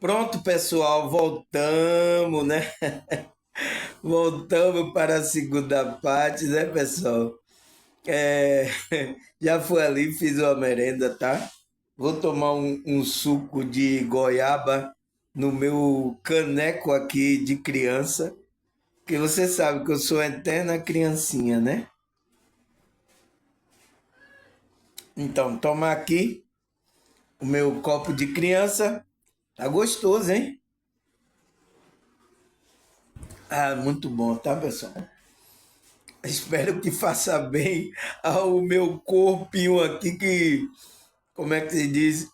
Pronto, pessoal, voltamos, né? Voltamos para a segunda parte, né, pessoal? É, já fui ali, fiz uma merenda, tá? Vou tomar um suco de goiaba no meu caneco aqui de criança, que você sabe que eu sou eterna criancinha, né? Então, toma aqui o meu copo de criança. Tá gostoso, hein? Ah, muito bom, tá, pessoal? Espero que faça bem ao meu corpinho aqui, que, como é que se diz?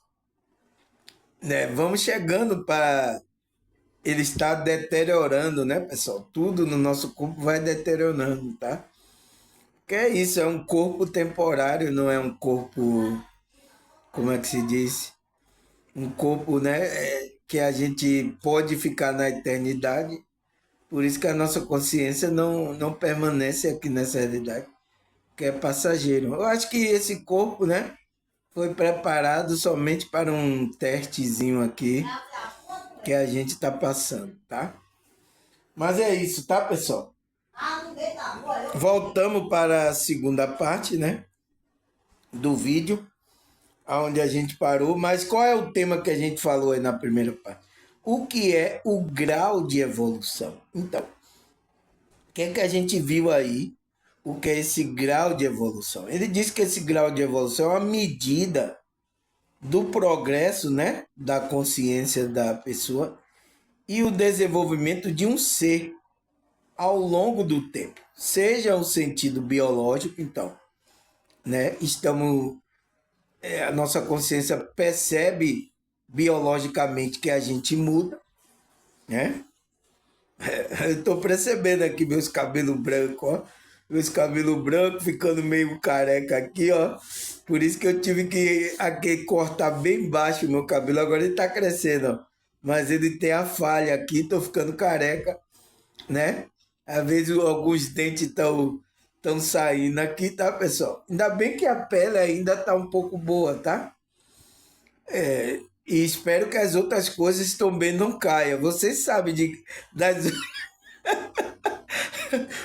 Né? Vamos chegando para ele estar deteriorando, né, pessoal? Tudo no nosso corpo vai deteriorando, tá? Que é isso, é um corpo temporário, não é um corpo, como é que se diz? Um corpo, né, que a gente pode ficar na eternidade. Por isso que a nossa consciência não permanece aqui nessa realidade, que é passageiro. Eu acho que esse corpo, né, foi preparado somente para um testezinho aqui que a gente está passando, tá? Mas é isso, tá, pessoal? Voltamos para a segunda parte, né, do vídeo, onde a gente parou. Mas qual é o tema que a gente falou aí na primeira parte? O que é o grau de evolução? Então, o que é que a gente viu aí? O que é esse grau de evolução? Ele diz que esse grau de evolução é uma medida do progresso, né, da consciência da pessoa e o desenvolvimento de um ser ao longo do tempo, seja o sentido biológico, então, né, a nossa consciência percebe biologicamente que a gente muda, né? Eu estou percebendo aqui meus cabelos brancos, ó. Meus cabelos brancos ficando meio careca aqui, ó. Por isso que eu tive que aqui cortar bem baixo o meu cabelo. Agora ele tá crescendo, ó. Mas ele tem a falha aqui, tô ficando careca, né? Às vezes alguns dentes estão saindo aqui, tá, pessoal? Ainda bem que a pele ainda tá um pouco boa, tá? E espero que as outras coisas também não caiam. Vocês sabem das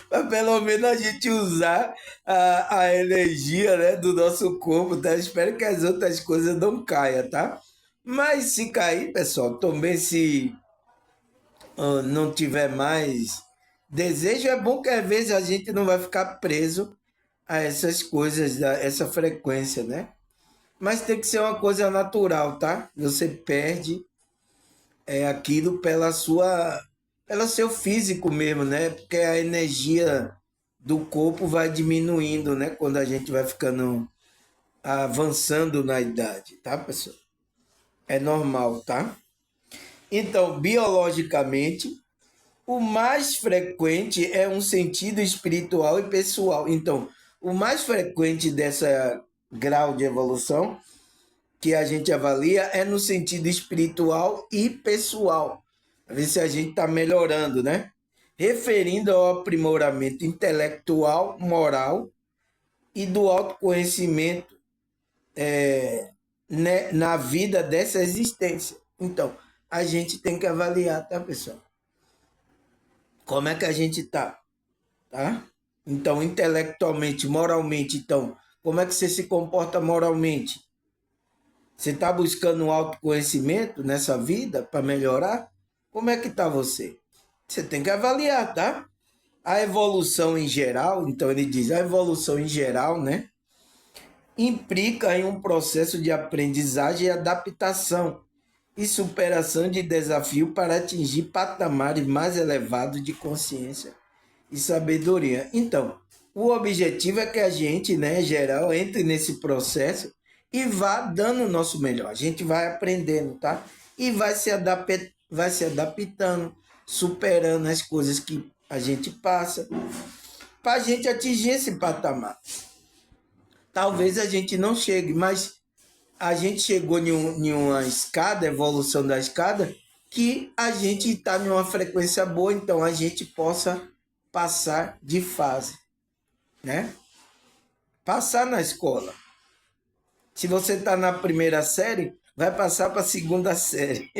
para pelo menos a gente usar a energia, né, do nosso corpo, tá? Espero que as outras coisas não caiam, tá? Mas se cair, pessoal, também se não tiver mais desejo, é bom que às vezes a gente não vai ficar preso a essas coisas, a essa frequência, né? Mas tem que ser uma coisa natural, tá? Você perde aquilo pelo seu físico mesmo, né? Porque a energia do corpo vai diminuindo, né? Quando a gente vai ficando avançando na idade, tá, pessoal? É normal, tá? Então, biologicamente, o mais frequente é um sentido espiritual e pessoal. Então, o mais frequente dessa grau de evolução que a gente avalia é no sentido espiritual e pessoal. A ver se a gente está melhorando, né? Referindo ao aprimoramento intelectual, moral e do autoconhecimento né, na vida dessa existência. Então, a gente tem que avaliar, tá, pessoal? Como é que a gente tá? Então, intelectualmente, moralmente, então, como é que você se comporta moralmente? Você está buscando um autoconhecimento nessa vida para melhorar? Como é que está você? Você tem que avaliar, tá? A evolução em geral, então ele diz, a evolução em geral, né, implica em um processo de aprendizagem e adaptação e superação de desafio para atingir patamares mais elevados de consciência e sabedoria. Então, o objetivo é que a gente, né, em geral, entre nesse processo e vá dando o nosso melhor. A gente vai aprendendo, tá? E vai se adaptando, superando as coisas que a gente passa, para a gente atingir esse patamar. Talvez a gente não chegue, mas a gente chegou em uma escada, evolução da escada, que a gente está em uma frequência boa, então a gente possa passar de fase, né? Passar na escola. Se você está na primeira série, vai passar para a segunda série.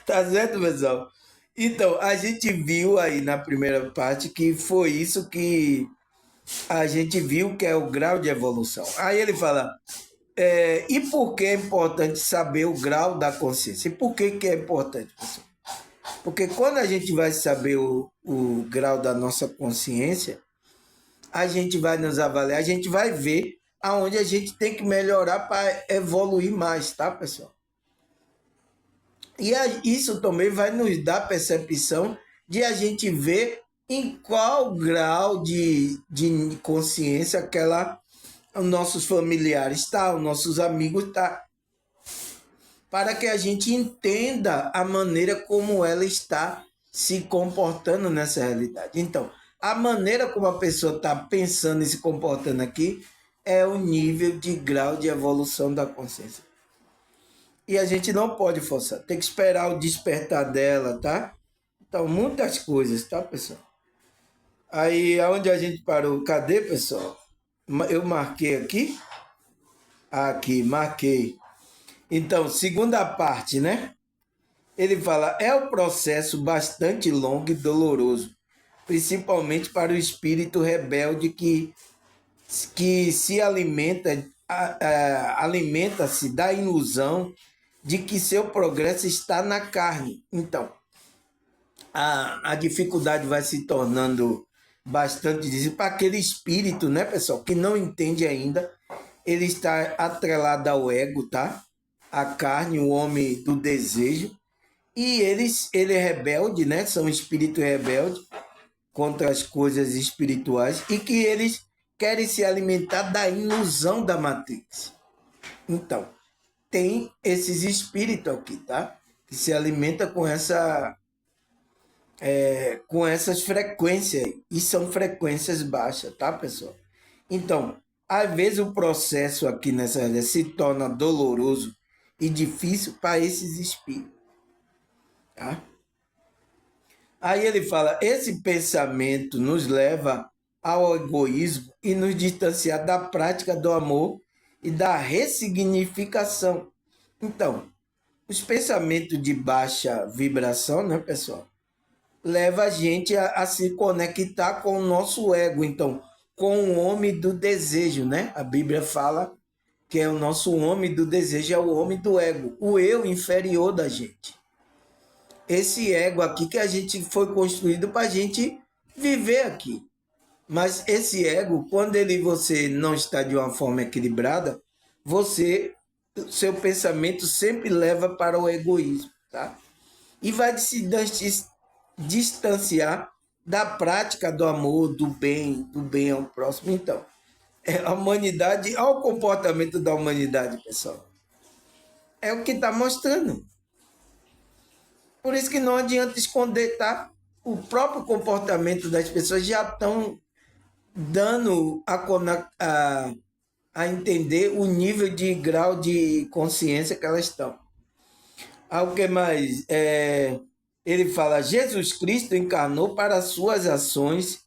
Tá certo, pessoal? Então, a gente viu aí na primeira parte que foi isso que a gente viu que é o grau de evolução. Aí ele fala, e por que é importante saber o grau da consciência? E por que é importante, pessoal? Porque quando a gente vai saber o grau da nossa consciência, a gente vai nos avaliar, a gente vai ver aonde a gente tem que melhorar para evoluir mais, tá, pessoal? E isso também vai nos dar percepção de a gente ver em qual grau de consciência os nossos familiares estão, os nossos amigos estão, para que a gente entenda a maneira como ela está se comportando nessa realidade. Então, a maneira como a pessoa está pensando e se comportando aqui é o nível de grau de evolução da consciência. E a gente não pode forçar, tem que esperar o despertar dela, tá? Então, muitas coisas, tá, pessoal? Aí, aonde a gente parou? Cadê, pessoal? Eu marquei aqui? Aqui, marquei. Então, segunda parte, né? Ele fala, é um processo bastante longo e doloroso, principalmente para o espírito rebelde que se alimenta-se da ilusão de que seu progresso está na carne. Então, a dificuldade vai se tornando bastante difícil para aquele espírito, né, pessoal, que não entende ainda. Ele está atrelado ao ego, tá? A carne, o homem do desejo. E ele é rebelde, né? São espíritos rebeldes contra as coisas espirituais e que eles querem se alimentar da ilusão da Matrix. Então, tem esses espíritos aqui, tá? Que se alimenta com essas frequências, e são frequências baixas, tá, pessoal? Então, às vezes o processo aqui nessa área se torna doloroso e difícil para esses espíritos, tá? Aí ele fala, esse pensamento nos leva ao egoísmo e nos distanciar da prática do amor e da ressignificação. Então, os pensamentos de baixa vibração, né, pessoal, leva a gente a se conectar com o nosso ego, então, com o homem do desejo, né? A Bíblia fala que é o nosso homem do desejo, é o homem do ego, o eu inferior da gente. Esse ego aqui que a gente foi construído para a gente viver aqui. Mas esse ego, quando você não está de uma forma equilibrada, seu pensamento sempre leva para o egoísmo, tá? E vai se distanciar da prática do amor, do bem ao próximo. Então, a humanidade, olha o comportamento da humanidade, pessoal. É o que está mostrando. Por isso que não adianta esconder, tá? O próprio comportamento das pessoas já estão dando a entender o nível de grau de consciência que elas estão. Algo que mais? Ele fala, Jesus Cristo encarnou para suas ações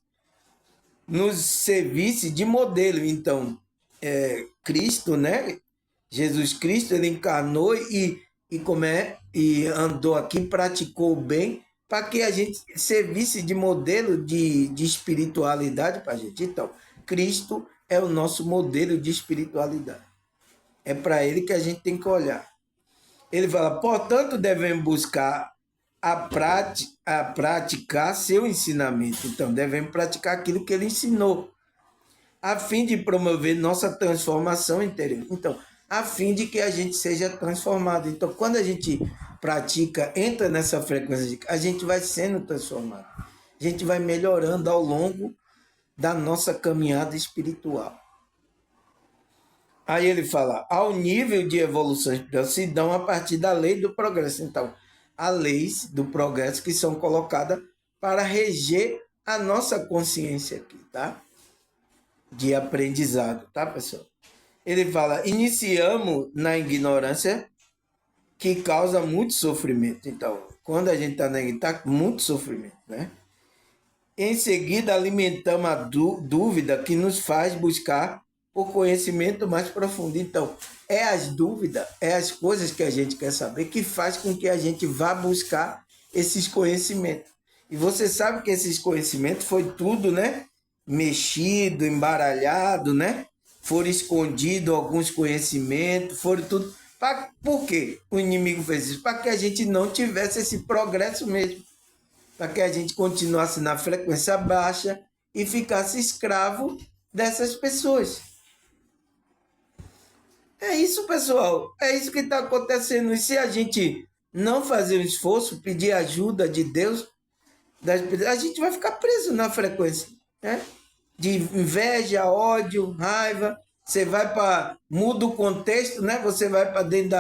nos servisse de modelo. Então, Cristo, né? Jesus Cristo, ele encarnou e andou aqui, praticou o bem para que a gente servisse de modelo de espiritualidade para a gente. Então, Cristo é o nosso modelo de espiritualidade. É para ele que a gente tem que olhar. Ele fala, portanto, devemos buscar a praticar seu ensinamento. Então, devemos praticar aquilo que ele ensinou, a fim de promover nossa transformação interior. Então, a fim de que a gente seja transformado. Então, quando a gente pratica, entra nessa frequência, a gente vai sendo transformado. A gente vai melhorando ao longo da nossa caminhada espiritual. Aí ele fala, ao nível de evolução espiritual se dão a partir da lei do progresso. Então, as leis do progresso que são colocadas para reger a nossa consciência aqui, tá? De aprendizado, tá, pessoal? Ele fala, iniciamos na ignorância que causa muito sofrimento. Então, quando a gente está na ignorância, está muito sofrimento, né? Em seguida, alimentamos a dúvida que nos faz buscar o conhecimento mais profundo. Então, é as dúvidas, é as coisas que a gente quer saber que faz com que a gente vá buscar esses conhecimentos. E você sabe que esses conhecimentos foi tudo, né? Mexido, embaralhado, né? Foram escondidos alguns conhecimentos, foram tudo. Por quê o inimigo fez isso? Para que a gente não tivesse esse progresso mesmo. Para que a gente continuasse na frequência baixa e ficasse escravo dessas pessoas. É isso, pessoal. É isso que está acontecendo. E se a gente não fazer um esforço, pedir ajuda de Deus, a gente vai ficar preso na frequência, né? De inveja, ódio, raiva. Você vai para. Muda o contexto, né? Você vai para dentro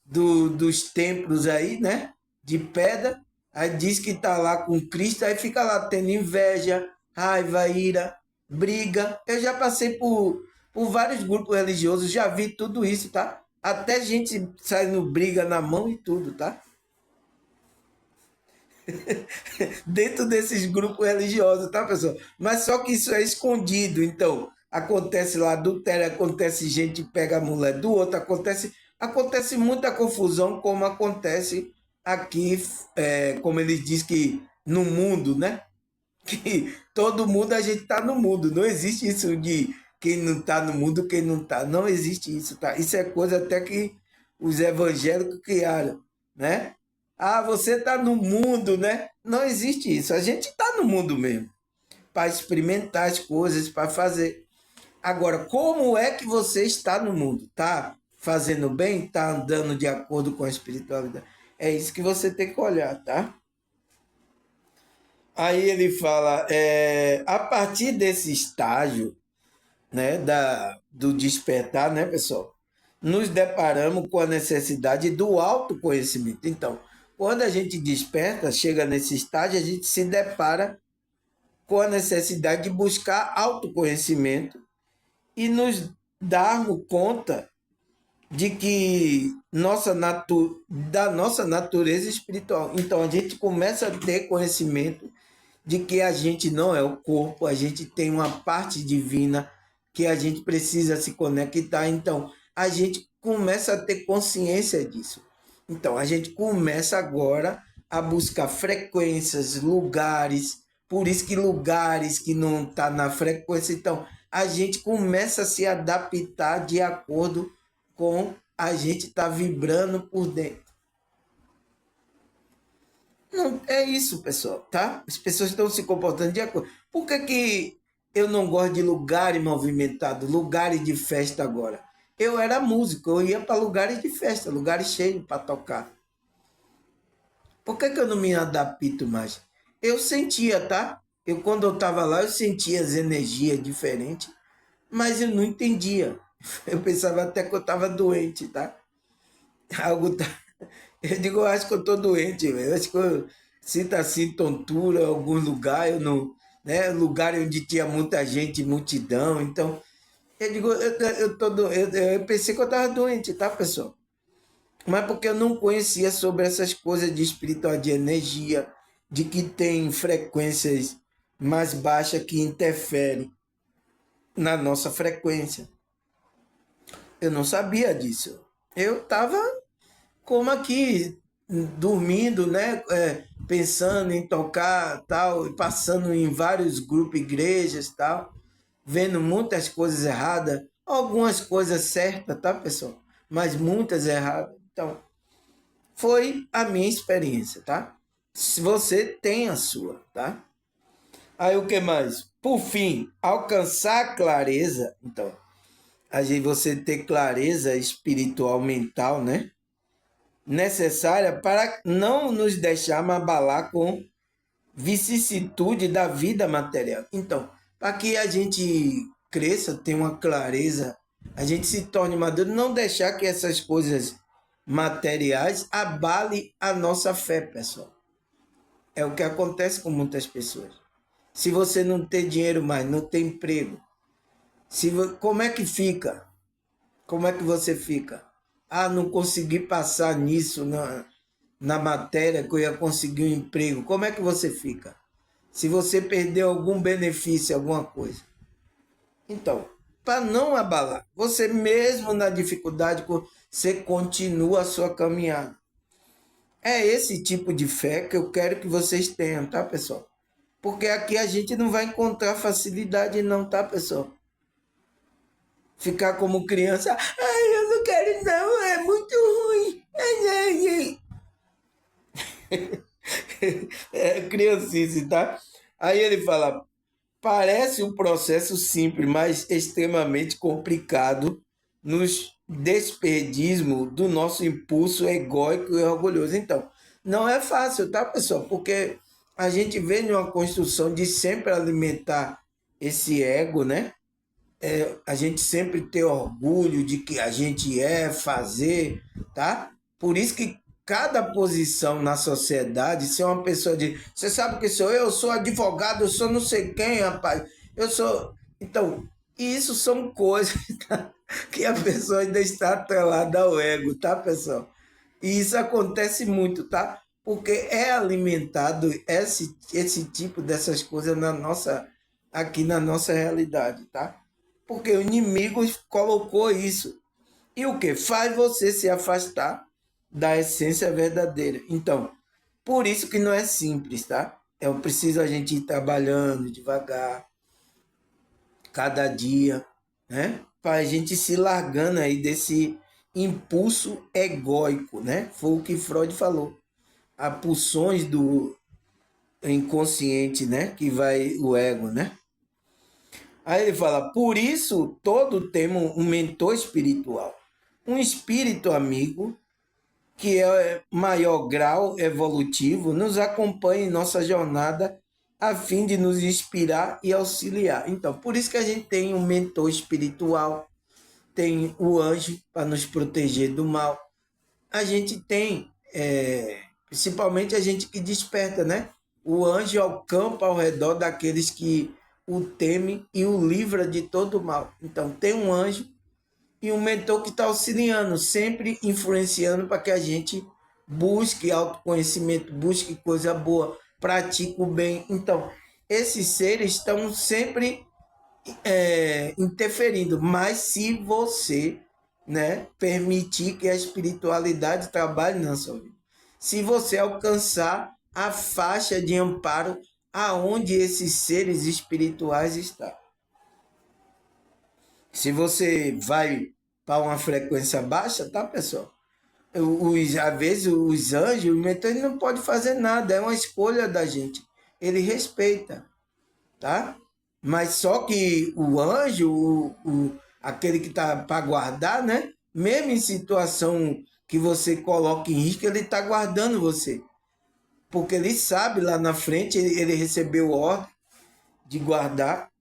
dos templos aí, né? De pedra. Aí diz que está lá com Cristo, aí fica lá tendo inveja, raiva, ira, briga. Eu já passei por vários grupos religiosos, já vi tudo isso, tá? Até gente saindo briga na mão e tudo, tá? Dentro desses grupos religiosos, tá, pessoal? Mas só que isso é escondido. Então, acontece lá adultério, acontece gente que pega a mulher do outro, acontece muita confusão, como acontece aqui, como eles dizem que no mundo, né? Que todo mundo a gente tá no mundo. Não existe isso de quem não tá no mundo, quem não tá. Não existe isso, tá? Isso é coisa até que os evangélicos criaram, né? Ah, você tá no mundo, né? Não existe isso. A gente tá no mundo mesmo, para experimentar as coisas, para fazer. Agora, como é que você está no mundo? Tá fazendo bem? Tá andando de acordo com a espiritualidade? É isso que você tem que olhar, tá? Aí ele fala, a partir desse estágio, né, do despertar, né, pessoal, nos deparamos com a necessidade do autoconhecimento. Então, quando a gente desperta, chega nesse estágio, a gente se depara com a necessidade de buscar autoconhecimento e nos darmos conta de que da nossa natureza espiritual. Então, a gente começa a ter conhecimento de que a gente não é o corpo, a gente tem uma parte divina que a gente precisa se conectar. Então, a gente começa a ter consciência disso. Então, a gente começa agora a buscar frequências, lugares, por isso que lugares que não estão na frequência, então a gente começa a se adaptar de acordo com a gente está vibrando por dentro. Não, é isso, pessoal, tá? As pessoas estão se comportando de acordo. Por que, que eu não gosto de lugares movimentados, lugares de festa agora? Eu era músico, eu ia para lugares de festa, lugares cheios para tocar. Por que, que eu não me adapto mais? Eu sentia, tá? Quando eu estava lá, eu sentia as energias diferentes, mas eu não entendia. Eu pensava até que eu estava doente, tá? Algo tá... Eu digo, eu acho que eu estou doente, eu acho que eu sinto assim tontura em algum lugar, eu não, né? Lugar onde tinha muita gente, multidão, então eu digo, eu pensei que eu estava doente, tá, pessoal? Mas porque eu não conhecia sobre essas coisas de espiritual, de energia, de que tem frequências mais baixas que interferem na nossa frequência. Eu não sabia disso. Eu estava como aqui, dormindo, né? Pensando em tocar, tal, passando em vários grupos, igrejas, tal, vendo muitas coisas erradas, algumas coisas certas, tá, pessoal? Mas muitas erradas. Então, foi a minha experiência, tá? Se você tem a sua, tá? Aí o que mais? Por fim, alcançar clareza. Então, a gente você ter clareza espiritual, mental, né? Necessária para não nos deixar abalar com vicissitude da vida material. Então, para que a gente cresça, tenha uma clareza, a gente se torne maduro, não deixar que essas coisas materiais abale a nossa fé, pessoal. É o que acontece com muitas pessoas. Se você não tem dinheiro mais, não tem emprego, como é que fica? Como é que você fica? Ah, não consegui passar nisso na matéria que eu ia conseguir um emprego. Como é que você fica? Se você perdeu algum benefício, alguma coisa. Então, para não abalar. Você mesmo na dificuldade, você continua a sua caminhada. É esse tipo de fé que eu quero que vocês tenham, tá, pessoal? Porque aqui a gente não vai encontrar facilidade não, tá, pessoal? Ficar como criança, ai, eu não quero não, é muito ruim. Ai, ai, ai. É criancice, tá? Aí ele fala, parece um processo simples, mas extremamente complicado nos desperdismo do nosso impulso egóico e orgulhoso. Então, não é fácil, tá, pessoal? Porque a gente vem numa construção de sempre alimentar esse ego, né? A gente sempre ter orgulho de que a gente é, fazer, tá? Por isso que cada posição na sociedade, se é uma pessoa de, você sabe o que sou eu sou advogado, eu sou não sei quem, rapaz, eu sou. Então, isso são coisas tá? Que a pessoa ainda está atrelada ao ego, tá, pessoal? E isso acontece muito, tá? Porque é alimentado esse tipo dessas coisas na nossa, aqui na nossa realidade, tá? Porque o inimigo colocou isso. E o que? Faz você se afastar da essência verdadeira. Então, por isso que não é simples, tá? É preciso a gente ir trabalhando devagar, cada dia, né? Para a gente se largando aí desse impulso egóico, né? Foi o que Freud falou. As pulsões do inconsciente, né? Que vai o ego, né? Aí ele fala, por isso todo temos um mentor espiritual, um espírito amigo que é maior grau evolutivo, nos acompanha em nossa jornada a fim de nos inspirar e auxiliar. Então, por isso que a gente tem um mentor espiritual, tem o anjo para nos proteger do mal. A gente tem, principalmente a gente que desperta, né? O anjo acampa ao redor daqueles que o temem e o livra de todo mal. Então, tem um anjo e um mentor que está auxiliando, sempre influenciando para que a gente busque autoconhecimento, busque coisa boa, pratique o bem. Então, esses seres estão sempre interferindo, mas se você, né, permitir que a espiritualidade trabalhe na sua vida, se você alcançar a faixa de amparo aonde esses seres espirituais estão. Se você vai para uma frequência baixa, tá, pessoal? Às vezes os anjos, o mentor, ele não pode fazer nada, é uma escolha da gente. Ele respeita, tá? Mas só que o anjo, aquele que está para guardar, né? Mesmo em situação que você coloca em risco, ele está guardando você. Porque ele sabe lá na frente, ele recebeu ordem de guardar,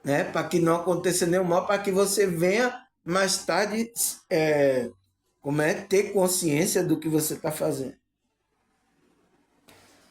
né? Para que não aconteça nenhum mal, para que você venha mais tarde ter consciência do que você está fazendo.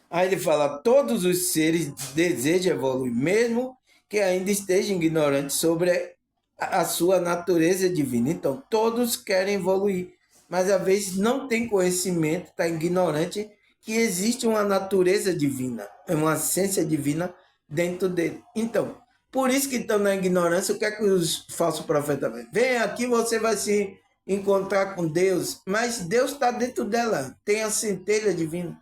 Aí ele fala, todos os seres desejam evoluir, mesmo que ainda estejam ignorantes sobre a sua natureza divina. Então, todos querem evoluir, mas às vezes não tem conhecimento, está ignorante que existe uma natureza divina, uma essência divina dentro dele. Então, por isso que estão na ignorância, o que é que os falsos profetas vêm? Vem aqui, você vai se encontrar com Deus, mas Deus está dentro dela, tem a centelha divina.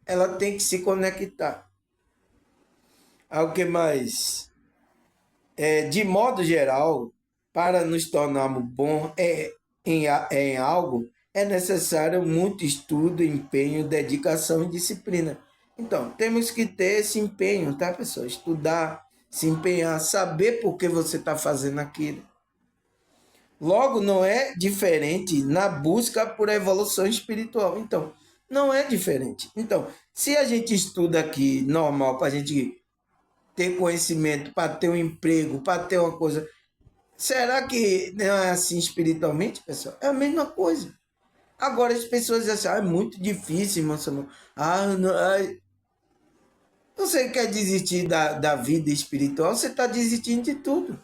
Ela tem que se conectar. Ao que mais? De modo geral, para nos tornarmos bons em algo, é necessário muito estudo, empenho, dedicação e disciplina. Então, temos que ter esse empenho, tá, pessoal? Estudar, se empenhar, saber por que você está fazendo aquilo. Logo, não é diferente na busca por evolução espiritual. Então, não é diferente. Então, se a gente estuda aqui normal para a gente ter conhecimento, para ter um emprego, para ter uma coisa, será que não é assim espiritualmente, pessoal? É a mesma coisa. Agora as pessoas dizem assim, é muito difícil, irmão. Não, você quer desistir da vida espiritual, você está desistindo de tudo.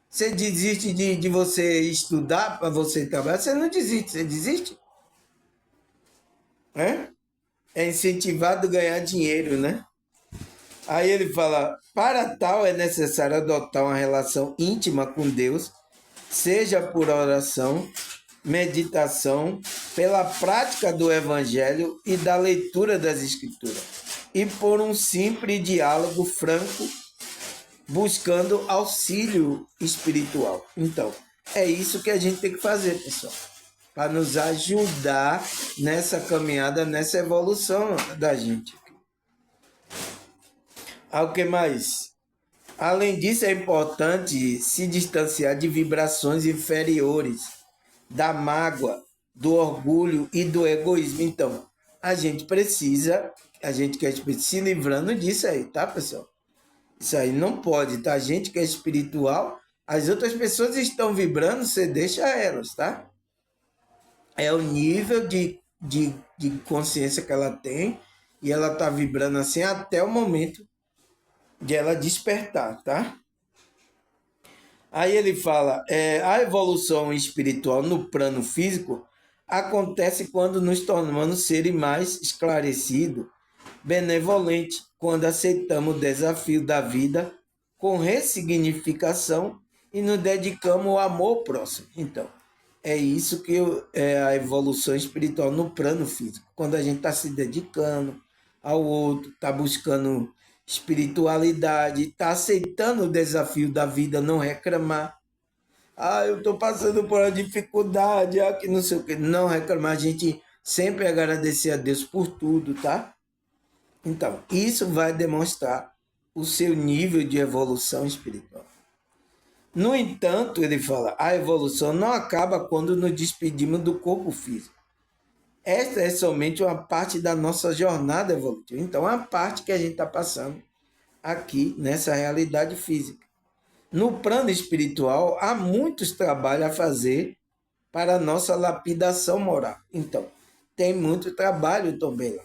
Você desiste de você estudar para você trabalhar, você não desiste, você desiste. É incentivado a ganhar dinheiro, né? Aí ele fala: para tal é necessário adotar uma relação íntima com Deus, seja por oração, meditação, pela prática do Evangelho e da leitura das Escrituras, e por um simples diálogo franco, buscando auxílio espiritual. Então, é isso que a gente tem que fazer, pessoal, para nos ajudar nessa caminhada, nessa evolução da gente. O que mais? Além disso, é importante se distanciar de vibrações inferiores, da mágoa, do orgulho e do egoísmo. Então, a gente precisa, a gente quer se livrando disso aí, tá, pessoal? Isso aí não pode, tá? A gente que é espiritual, as outras pessoas estão vibrando, você deixa elas, tá? É o nível de consciência que ela tem e ela tá vibrando assim até o momento de ela despertar, tá? Aí ele fala, a evolução espiritual no plano físico acontece quando nos tornamos seres mais esclarecidos, benevolentes, quando aceitamos o desafio da vida com ressignificação e nos dedicamos ao amor próximo. Então, é isso que é a evolução espiritual no plano físico. Quando a gente está se dedicando ao outro, está buscando espiritualidade, está aceitando o desafio da vida, não reclamar. Eu estou passando por uma dificuldade, que não sei o que. Não reclamar, a gente sempre agradecer a Deus por tudo, tá? Então, isso vai demonstrar o seu nível de evolução espiritual. No entanto, ele fala, a evolução não acaba quando nos despedimos do corpo físico. Esta é somente uma parte da nossa jornada evolutiva. Então, é a parte que a gente está passando aqui nessa realidade física. No plano espiritual, há muitos trabalhos a fazer para a nossa lapidação moral. Então, tem muito trabalho também lá.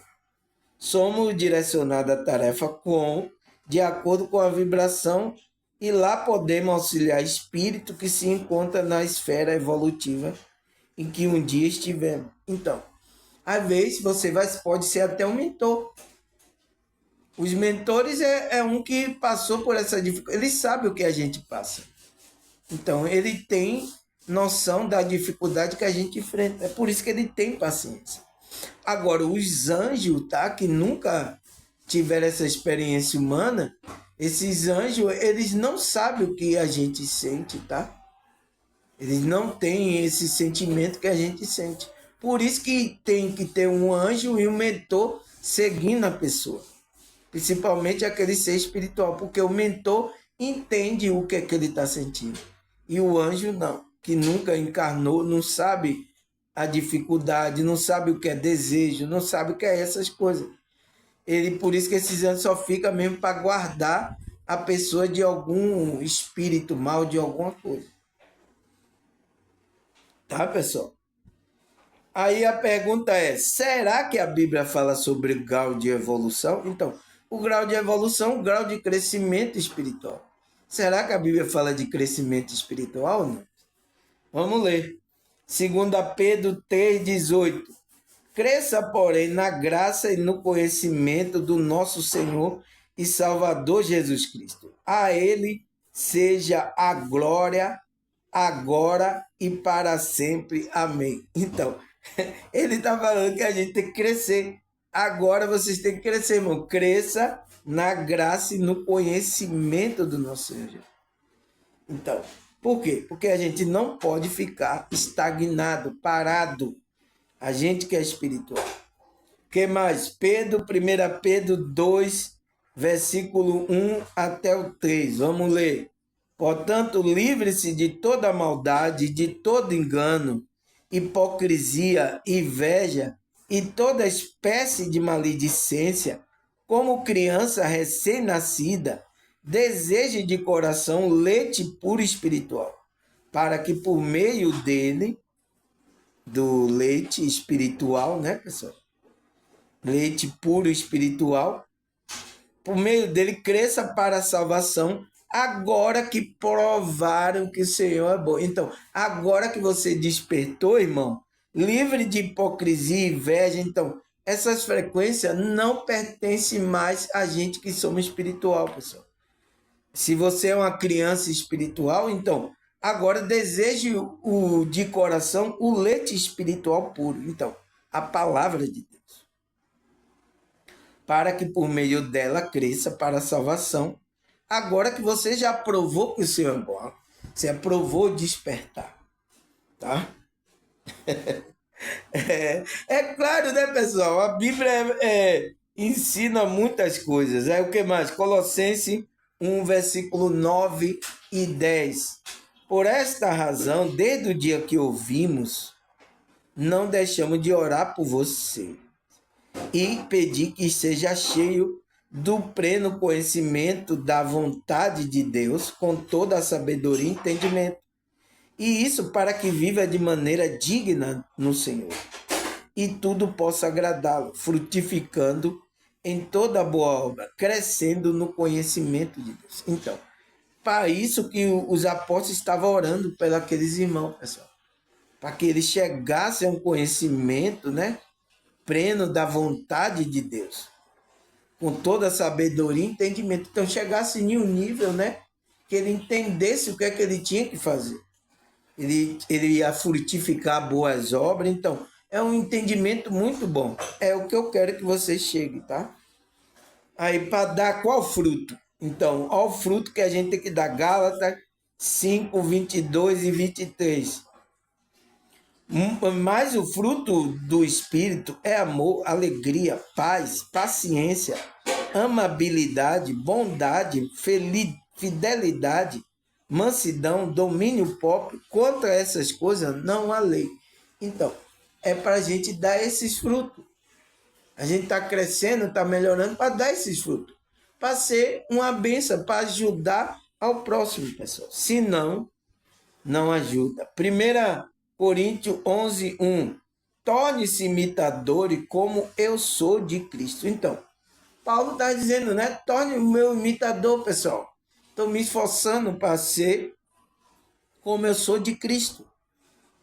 Somos direcionados à tarefa de acordo com a vibração, e lá podemos auxiliar espírito que se encontra na esfera evolutiva em que um dia estivemos. Então, às vezes você pode ser até um mentor. Os mentores é um que passou por essa dificuldade. Ele sabe o que a gente passa. Então, ele tem noção da dificuldade que a gente enfrenta. É por isso que ele tem paciência. Agora, os anjos, tá? Que nunca tiveram essa experiência humana, esses anjos, eles não sabem o que a gente sente, tá? Eles não têm esse sentimento que a gente sente. Por isso que tem que ter um anjo e um mentor seguindo a pessoa. Principalmente aquele ser espiritual, porque o mentor entende o que é que ele está sentindo. E o anjo não, que nunca encarnou, não sabe a dificuldade, não sabe o que é desejo, não sabe o que é essas coisas. Por isso que esses anjos só ficam mesmo para guardar a pessoa de algum espírito mal, de alguma coisa. Tá, pessoal? Aí a pergunta é, será que a Bíblia fala sobre o grau de evolução? Então, o grau de evolução é o grau de crescimento espiritual. Será que a Bíblia fala de crescimento espiritual ou não? Vamos ler. 2 Pedro 3,18. Cresça, porém, na graça e no conhecimento do nosso Senhor e Salvador Jesus Cristo. A Ele seja a glória, agora e para sempre. Amém. Então, ele está falando que a gente tem que crescer. Agora vocês têm que crescer, irmão. Cresça na graça e no conhecimento do nosso Senhor. Então, por quê? Porque a gente não pode ficar estagnado, parado. A gente que é espiritual. O que mais? 1 Pedro 2, versículo 1 até o 3. Vamos ler. Portanto, livre-se de toda maldade, de todo engano, hipocrisia, inveja e toda espécie de maledicência. Como criança recém-nascida, deseje de coração leite puro espiritual, para que por meio dele, do leite espiritual, né, pessoal? Leite puro espiritual, por meio dele cresça para a salvação, agora que provaram que o Senhor é bom. Então, agora que você despertou, irmão, livre de hipocrisia e inveja, então, essas frequências não pertencem mais a gente que somos espiritual, pessoal. Se você é uma criança espiritual, então agora deseje de coração o leite espiritual puro. Então, a palavra de Deus. Para que por meio dela cresça para a salvação. Agora que você já provou que o Senhor é bom, você aprovou despertar, tá? É claro, né, pessoal? A Bíblia ensina muitas coisas. É o que mais? Colossenses 1, versículo 9 e 10. Por esta razão, desde o dia que ouvimos, não deixamos de orar por você e pedir que seja cheio do pleno conhecimento da vontade de Deus, com toda a sabedoria e entendimento. E isso para que viva de maneira digna no Senhor e tudo possa agradá-lo, frutificando em toda boa obra, crescendo no conhecimento de Deus. Então, para isso que os apóstolos estavam orando pelos aqueles irmãos, pessoal, para que eles chegassem a um conhecimento, né, pleno da vontade de Deus, com toda a sabedoria e entendimento. Então, chegasse em um nível, né, que ele entendesse o que é que ele tinha que fazer. Ele ia frutificar boas obras. Então, é um entendimento muito bom. É o que eu quero que você chegue, tá? Aí, para dar qual fruto? Então, olha o fruto que a gente tem que dar. Gálatas 5, 22 e 23. Mas o fruto do Espírito é amor, alegria, paz, paciência, amabilidade, bondade, fidelidade, mansidão, domínio próprio. Contra essas coisas não há lei. Então, é para a gente dar esses frutos. A gente está crescendo, está melhorando para dar esses frutos. Para ser uma bênção, para ajudar ao próximo, pessoal. Se não, não ajuda. 1 Coríntios 11, 1. Torne-se imitadores como eu sou de Cristo. Então, Paulo está dizendo, né? Torne o meu imitador, pessoal. Estou me esforçando para ser como eu sou de Cristo.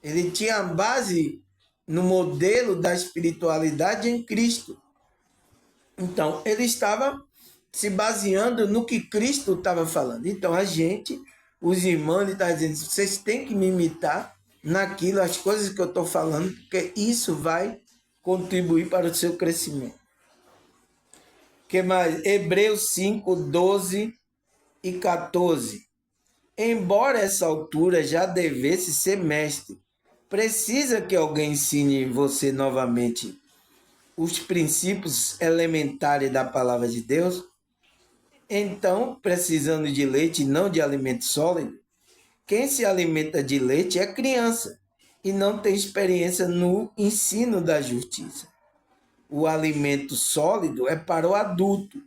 Ele tinha a base no modelo da espiritualidade em Cristo. Então, ele estava se baseando no que Cristo estava falando. Então, a gente, os irmãos, ele está dizendo, vocês têm que me imitar naquilo, as coisas que eu estou falando, porque isso vai contribuir para o seu crescimento. Que mais? Hebreus 5, 12 e 14. Embora essa altura já devesse ser mestre, precisa que alguém ensine você novamente os princípios elementares da palavra de Deus? Então, precisando de leite e não de alimento sólido, quem se alimenta de leite é criança e não tem experiência no ensino da justiça. O alimento sólido é para o adulto,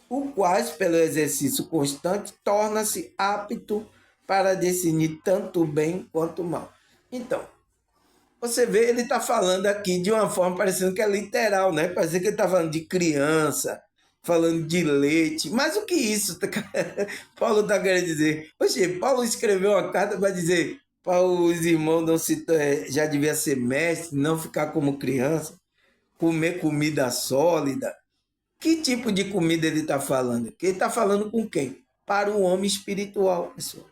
o qual, pelo exercício constante, torna-se apto para discernir tanto o bem quanto o mal. Então, você vê, ele está falando aqui de uma forma parecendo que é literal, né? Parece que ele está falando de criança, falando de leite. Mas o que isso Paulo está querendo dizer? Poxa, Paulo escreveu uma carta para dizer para os irmãos não se, já devia ser mestre, não ficar como criança, comer comida sólida. Que tipo de comida ele está falando? Que ele está falando com quem? Para o homem espiritual, pessoal.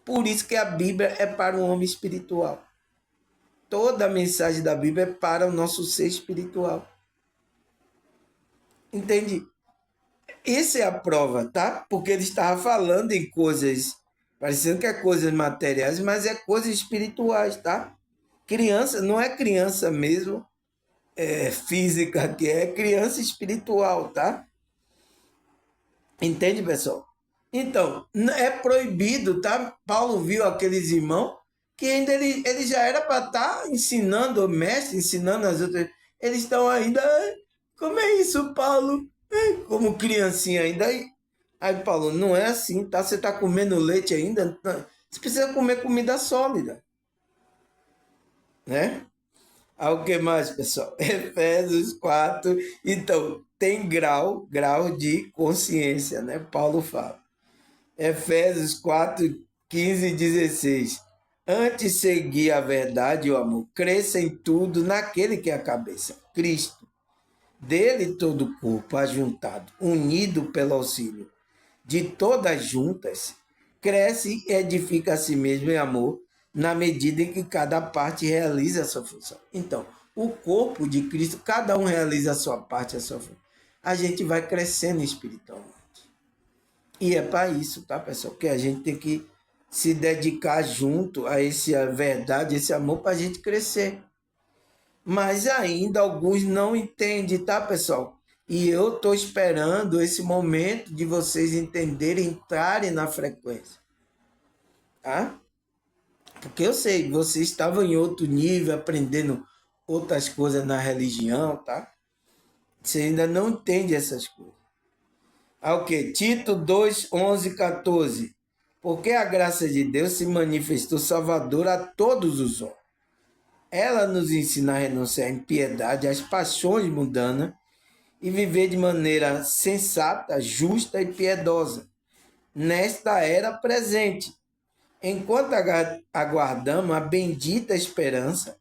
Por isso que a Bíblia é para o homem espiritual. Toda a mensagem da Bíblia é para o nosso ser espiritual. Entende? Essa é a prova, tá? Porque ele estava falando em coisas, parecendo que é coisas materiais, mas é coisas espirituais, tá? Criança, não é criança mesmo, física, que é criança espiritual, tá? Entende, pessoal? Então, é proibido, tá? Paulo viu aqueles irmãos que ainda ele já era para estar ensinando, o mestre, ensinando as outras. Eles estão ainda. Como é isso, Paulo? Como criancinha ainda. Aí Paulo, não é assim, tá? Você está comendo leite ainda? Você precisa comer comida sólida, né? Ao que mais, pessoal? Efésios 4. Então, tem grau de consciência, né? Paulo fala. Efésios 4, 15 e 16. Antes seguir a verdade e o amor, cresça em tudo naquele que é a cabeça, Cristo. Dele todo o corpo, ajuntado, unido pelo auxílio de todas juntas, cresce e edifica a si mesmo em amor, na medida em que cada parte realiza a sua função. Então, o corpo de Cristo, cada um realiza a sua parte, a sua função. A gente vai crescendo espiritualmente. E é para isso, tá, pessoal? Que a gente tem que se dedicar junto a essa verdade, esse amor, para a gente crescer. Mas ainda alguns não entendem, tá, pessoal? E eu estou esperando esse momento de vocês entenderem, entrarem na frequência, tá? Porque eu sei, vocês estavam em outro nível, aprendendo outras coisas na religião, tá? Você ainda não entende essas coisas. O que? Tito 2, 11, 14. Porque a graça de Deus se manifestou salvadora a todos os homens. Ela nos ensina a renunciar à impiedade, às paixões mundanas e viver de maneira sensata, justa e piedosa nesta era presente, enquanto aguardamos a bendita esperança,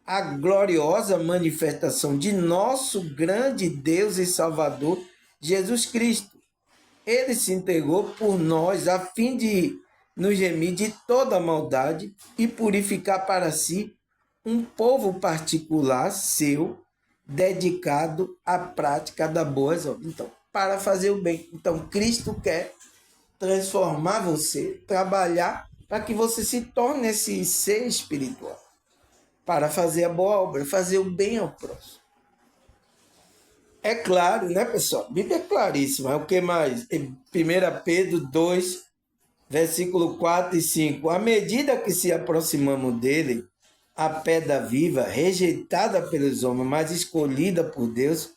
a gloriosa manifestação de nosso grande Deus e Salvador, Jesus Cristo. Ele se entregou por nós a fim de nos remir de toda maldade e purificar para si um povo particular seu, dedicado à prática da boas obras. Então, para fazer o bem. Então, Cristo quer transformar você, trabalhar para que você se torne esse ser espiritual, para fazer a boa obra, fazer o bem ao próximo. É claro, né, pessoal? A Bíblia é claríssima. O que mais? 1 Pedro 2, versículo 4 e 5. À medida que se aproximamos dele, a pedra viva, rejeitada pelos homens, mas escolhida por Deus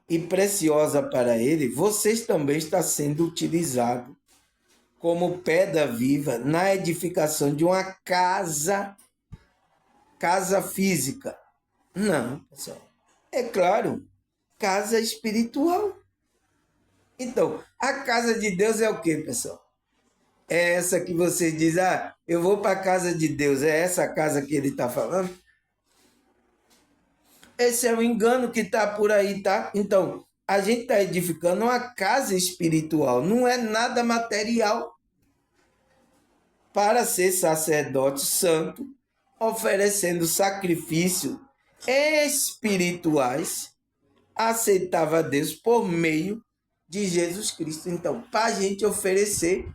e preciosa para ele, vocês também estão sendo utilizados como pedra viva na edificação de uma casa física. Não, pessoal. É claro, casa espiritual. Então, a casa de Deus é o quê, pessoal? É essa que você diz, eu vou para a casa de Deus. É essa casa que ele está falando? Esse é o engano que está por aí, tá? Então, a gente está edificando uma casa espiritual, não é nada material. Para ser sacerdote santo, oferecendo sacrifícios espirituais, aceitava a Deus por meio de Jesus Cristo. Então, para a gente oferecer,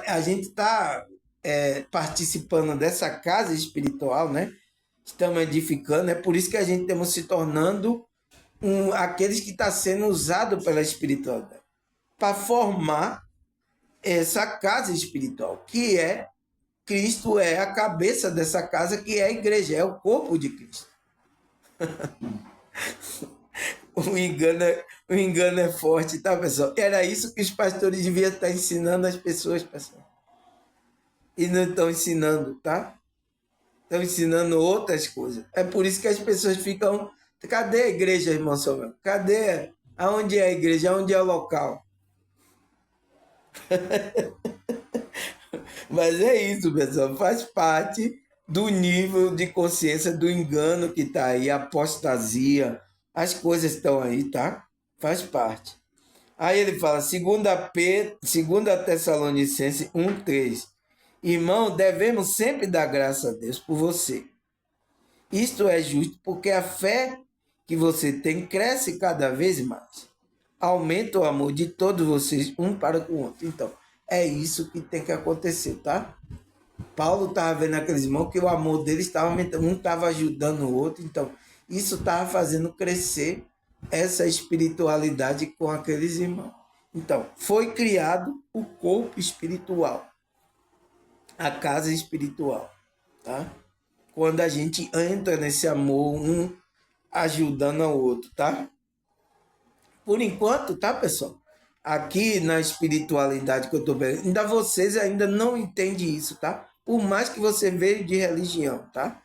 a gente está participando dessa casa espiritual, né? Estamos edificando, é por isso que a gente estamos se tornando aqueles que estão sendo usados pela espiritualidade para formar essa casa espiritual, que é Cristo, é a cabeça dessa casa, que é a igreja, é o corpo de Cristo. O engano é forte, tá, pessoal? Era isso que os pastores deviam estar ensinando as pessoas, pessoal. E não estão ensinando, tá? Estão ensinando outras coisas. É por isso que as pessoas ficam... Cadê a igreja, irmão Samuel? Cadê? Aonde é a igreja? Aonde é o local? Mas é isso, pessoal. Faz parte do nível de consciência do engano que está aí, a apostasia. As coisas estão aí, tá? Faz parte. Aí ele fala, 2 Tessalonicenses 1:3. Irmão, devemos sempre dar graça a Deus por você. Isto é justo porque a fé que você tem cresce cada vez mais. Aumenta o amor de todos vocês, um para com o outro. Então, é isso que tem que acontecer, tá? Paulo estava vendo aqueles irmãos que o amor deles estava aumentando, um estava ajudando o outro. Então, isso estava fazendo crescer essa espiritualidade com aqueles irmãos. Então, foi criado o corpo espiritual, a casa espiritual, tá? Quando a gente entra nesse amor, um ajudando ao outro, tá? Por enquanto, tá, pessoal? Aqui na espiritualidade que eu estou vendo, ainda vocês ainda não entendem isso, tá? Por mais que você veja de religião, tá?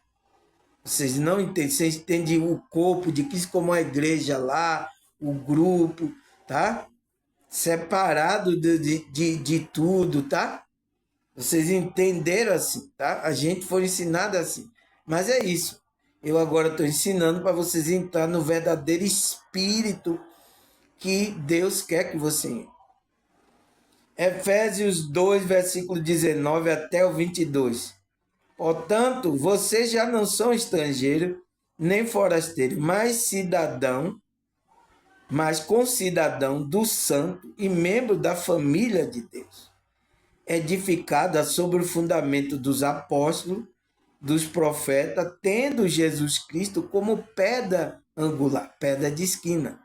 Vocês não entendem, vocês entendem o corpo de Cristo como a igreja lá, o grupo, tá? Separado de tudo, tá? Vocês entenderam assim, tá? A gente foi ensinado assim. Mas é isso. Eu agora estou ensinando para vocês entrar no verdadeiro espírito que Deus quer que você entre. Efésios 2, versículo 19 até o 22. Portanto, vocês já não são estrangeiros, nem forasteiros, mas concidadão do santo e membro da família de Deus, edificada sobre o fundamento dos apóstolos, dos profetas, tendo Jesus Cristo como pedra angular, pedra de esquina,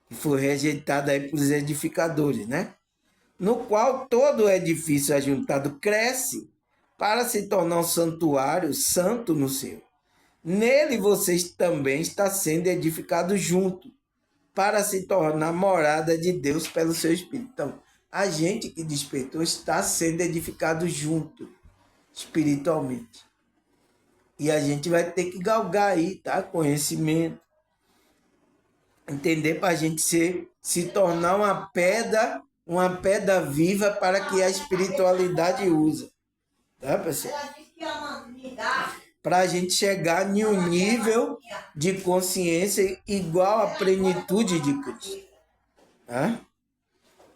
que foi rejeitada aí pelos edificadores, né? No qual todo o edifício ajuntado cresce para se tornar um santuário santo no Senhor. Nele vocês também está sendo edificados junto, para se tornar morada de Deus pelo seu Espírito. Então, a gente que despertou está sendo edificado junto, espiritualmente. E a gente vai ter que galgar aí, tá? Conhecimento. Entender para a gente se tornar uma pedra viva para que a espiritualidade use. Tá, pessoal? Para a gente chegar em um nível de consciência igual à plenitude de Cristo. Tá?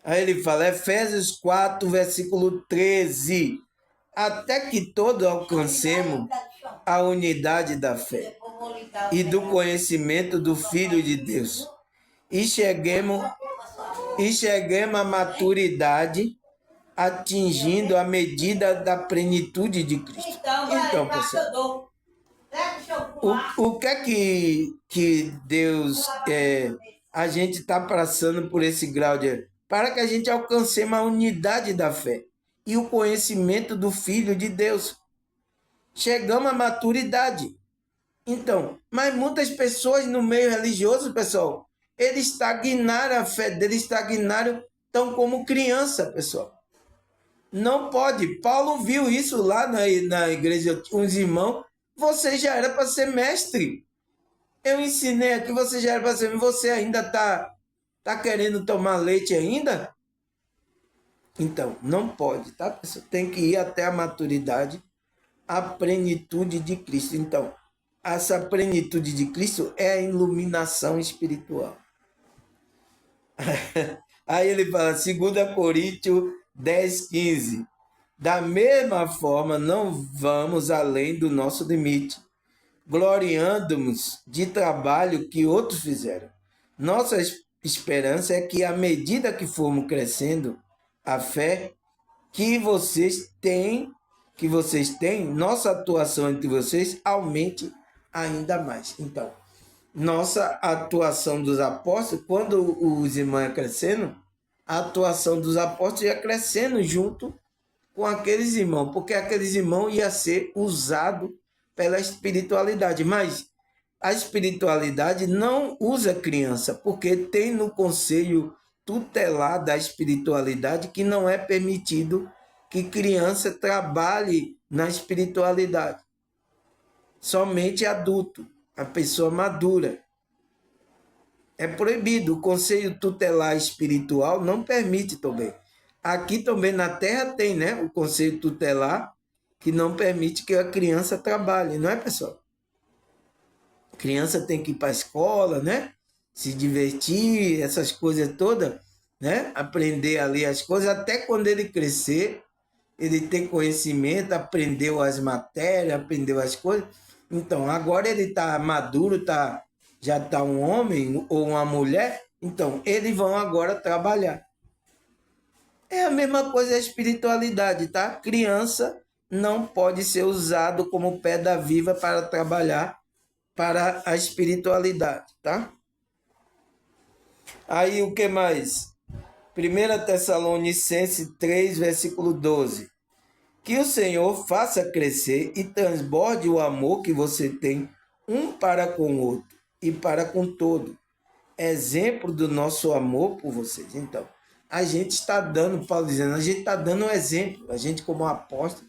Aí ele fala, Efésios 4, versículo 13. Até que todos alcancemos a unidade da fé e do conhecimento do Filho de Deus. E cheguemos a maturidade, atingindo a medida da plenitude de Cristo. Então, pessoal, o que é que Deus a gente está passando por esse grau de... Para que a gente alcancemos a unidade da fé e o conhecimento do Filho de Deus. Chegamos à maturidade. Então, mas muitas pessoas no meio religioso, pessoal, eles estagnaram a fé deles, estagnaram tão como criança, pessoal. Não pode. Paulo viu isso lá na igreja, uns irmãos, você já era para ser mestre. Eu ensinei aqui, você já era para ser, você ainda tá querendo tomar leite ainda? Então, não pode, tá, pessoal? Tem que ir até a maturidade, a plenitude de Cristo. Então, essa plenitude de Cristo é a iluminação espiritual. Aí ele fala, 2 Coríntios 10, 15. Da mesma forma, não vamos além do nosso limite, gloriando-nos de trabalho que outros fizeram. Nossa esperança é que, à medida que formos crescendo, a fé que vocês têm, nossa atuação entre vocês aumente ainda mais. Então, nossa atuação dos apóstolos, quando os irmãos iam crescendo, a atuação dos apóstolos ia crescendo junto com aqueles irmãos, porque aqueles irmãos iam ser usados pela espiritualidade. Mas a espiritualidade não usa criança, porque tem no conselho tutelar da espiritualidade que não é permitido que criança trabalhe na espiritualidade. Somente adulto, a pessoa madura. É proibido. O conselho tutelar espiritual não permite também. Aqui também na Terra tem, né? O conselho tutelar que não permite que a criança trabalhe, não é, pessoal? A criança tem que ir para a escola, né? Se divertir, essas coisas todas, né? Aprender a ler as coisas, até quando ele crescer, ele tem conhecimento, aprendeu as matérias, aprendeu as coisas. Então, agora ele está maduro, já está um homem ou uma mulher, então eles vão agora trabalhar. É a mesma coisa a espiritualidade, tá? Criança não pode ser usado como pedra viva para trabalhar para a espiritualidade, tá? Aí o que mais? 1 Tessalonicenses 3, versículo 12. Que o Senhor faça crescer e transborde o amor que você tem um para com o outro e para com todo. Exemplo do nosso amor por vocês. Então, a gente está dando, Paulo dizendo, a gente está dando um exemplo. A gente, como apóstolo,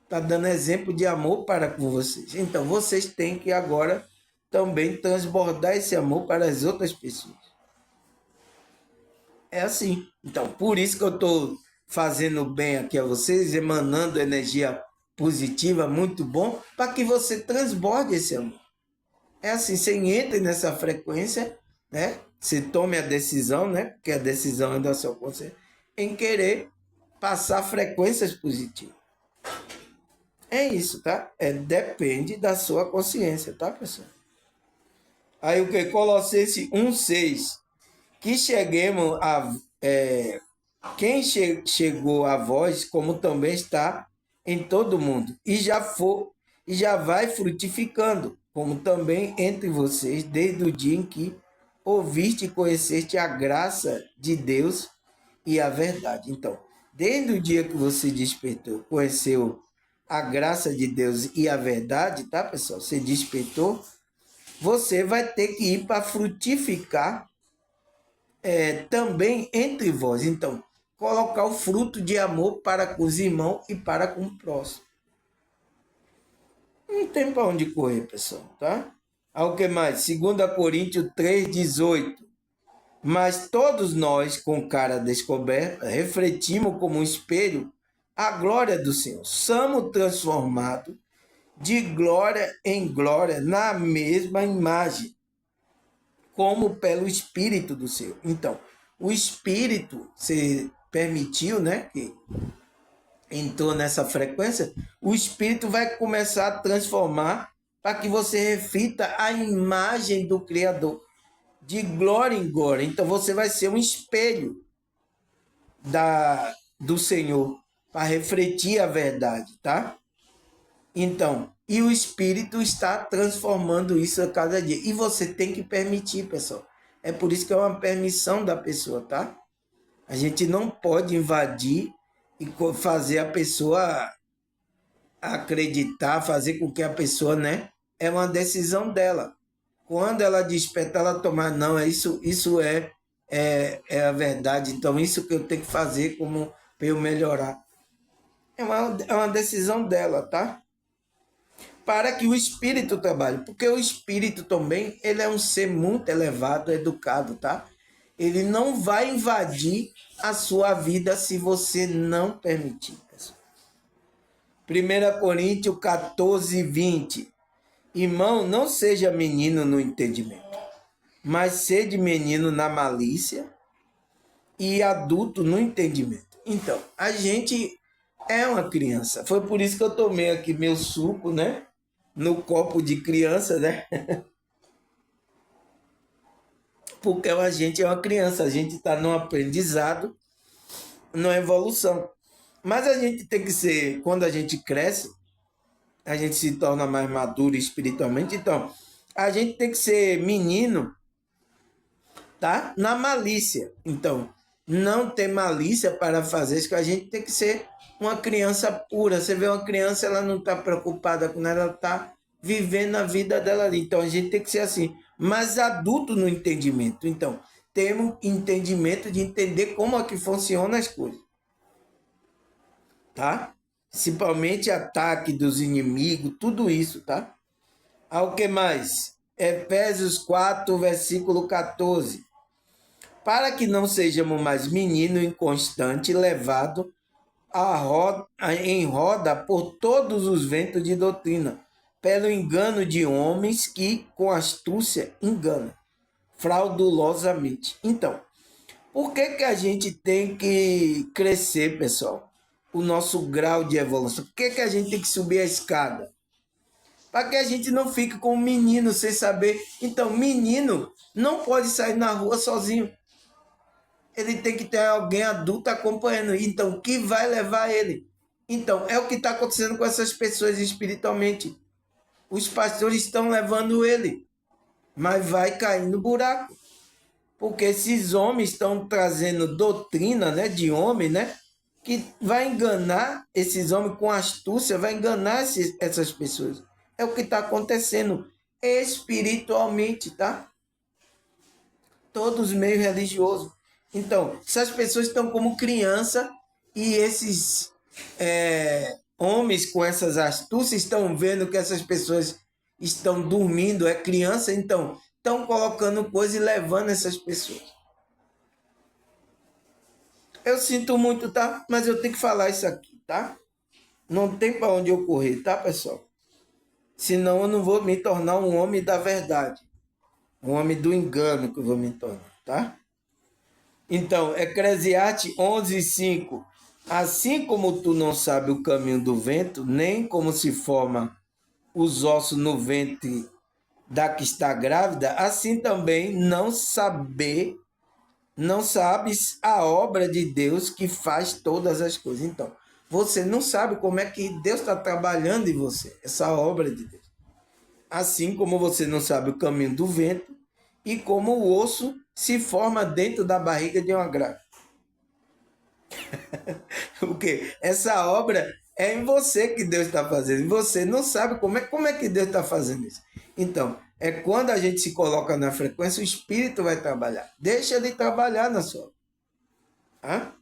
está dando exemplo de amor para com vocês. Então, vocês têm que agora também transbordar esse amor para as outras pessoas. É assim. Então, por isso que eu estou fazendo bem aqui a vocês, emanando energia positiva, muito bom, para que você transborde esse amor. É assim, você entra nessa frequência, né? Você tome a decisão, né? Porque a decisão é da sua consciência, em querer passar frequências positivas. É isso, tá? Depende da sua consciência, tá, pessoal? Aí o que? Colossenses 1,6. Que cheguemos a. Quem chegou a vós, como também está em todo mundo, e já vai frutificando, como também entre vocês, desde o dia em que ouviste e conheceste a graça de Deus e a verdade. Então, desde o dia que você despertou, conheceu a graça de Deus e a verdade, tá, pessoal? Você despertou, você vai ter que ir para frutificar também entre vós. Então, colocar o fruto de amor para com os irmãos e para com o próximo. Não tem para onde correr, pessoal, tá? Ao que mais? 2 Coríntios 3,18. Mas todos nós, com cara descoberta, refletimos como um espelho a glória do Senhor. Somos transformados de glória em glória na mesma imagem, como pelo Espírito do Senhor. Então, o Espírito, se permitiu, né, que entrou nessa frequência, o Espírito vai começar a transformar para que você reflita a imagem do Criador, de glória em glória. Então, você vai ser um espelho do Senhor, para refletir a verdade, tá? Então, e o Espírito está transformando isso a cada dia. E você tem que permitir, pessoal. É por isso que é uma permissão da pessoa, tá? A gente não pode invadir e fazer a pessoa acreditar, fazer com que a pessoa, né? É uma decisão dela. Quando ela desperta, ela tomar, não, isso é a verdade. Então, isso que eu tenho que fazer como para eu melhorar. É uma decisão dela, tá? Para que o espírito trabalhe, porque o espírito também, ele é um ser muito elevado, educado, tá? Ele não vai invadir a sua vida se você não permitir. 1 Coríntios 14:20. Irmão, não seja menino no entendimento, mas sede menino na malícia e adulto no entendimento. Então, a gente é uma criança. Foi por isso que eu tomei aqui meu suco, né? No copo de criança, né? Porque a gente é uma criança, a gente está num aprendizado, numa evolução. Mas a gente tem que ser, quando a gente cresce, a gente se torna mais maduro espiritualmente. Então, a gente tem que ser menino, tá? Na malícia. Então, não ter malícia para fazer isso, que a gente tem que ser uma criança pura. Você vê uma criança, ela não está preocupada com nada, ela está vivendo a vida dela ali. Então, a gente tem que ser assim. Mas adulto no entendimento. Então, temos entendimento de entender como é que funcionam as coisas. Tá? Principalmente ataque dos inimigos, tudo isso, tá? Ao que mais? Efésios 4, versículo 14. Para que não sejamos mais menino inconstante, levado em roda por todos os ventos de doutrina, pelo engano de homens que, com astúcia, enganam, fraudulosamente. Então, por que a gente tem que crescer, pessoal? O nosso grau de evolução. Por que a gente tem que subir a escada? Para que a gente não fique com um menino sem saber. Então, menino não pode sair na rua sozinho. Ele tem que ter alguém adulto acompanhando. Então, o que vai levar ele? Então, é o que está acontecendo com essas pessoas espiritualmente. Os pastores estão levando ele, mas vai cair no buraco. Porque esses homens estão trazendo doutrina, né, de homem, né, que vai enganar esses homens com astúcia, vai enganar essas pessoas. É o que está acontecendo espiritualmente, tá? Todos meio religiosos. Então, essas pessoas estão como criança e esses homens com essas astúcias estão vendo que essas pessoas estão dormindo, é criança, então estão colocando coisa e levando essas pessoas. Eu sinto muito, tá? Mas eu tenho que falar isso aqui, tá? Não tem para onde eu correr, tá, pessoal? Senão eu não vou me tornar um homem da verdade. Um homem do engano que eu vou me tornar, tá? Então, Eclesiastes 11:5. Assim como tu não sabe o caminho do vento, nem como se forma os ossos no ventre da que está grávida, assim também não sabes a obra de Deus que faz todas as coisas. Então, você não sabe como é que Deus está trabalhando em você, essa obra de Deus. Assim como você não sabe o caminho do vento e como o osso se forma dentro da barriga de uma grávida. O quê? Essa obra é em você que Deus está fazendo. E você não sabe como é que Deus está fazendo isso. Então, é quando a gente se coloca na frequência, o Espírito vai trabalhar. Deixa ele trabalhar na sua. Hã?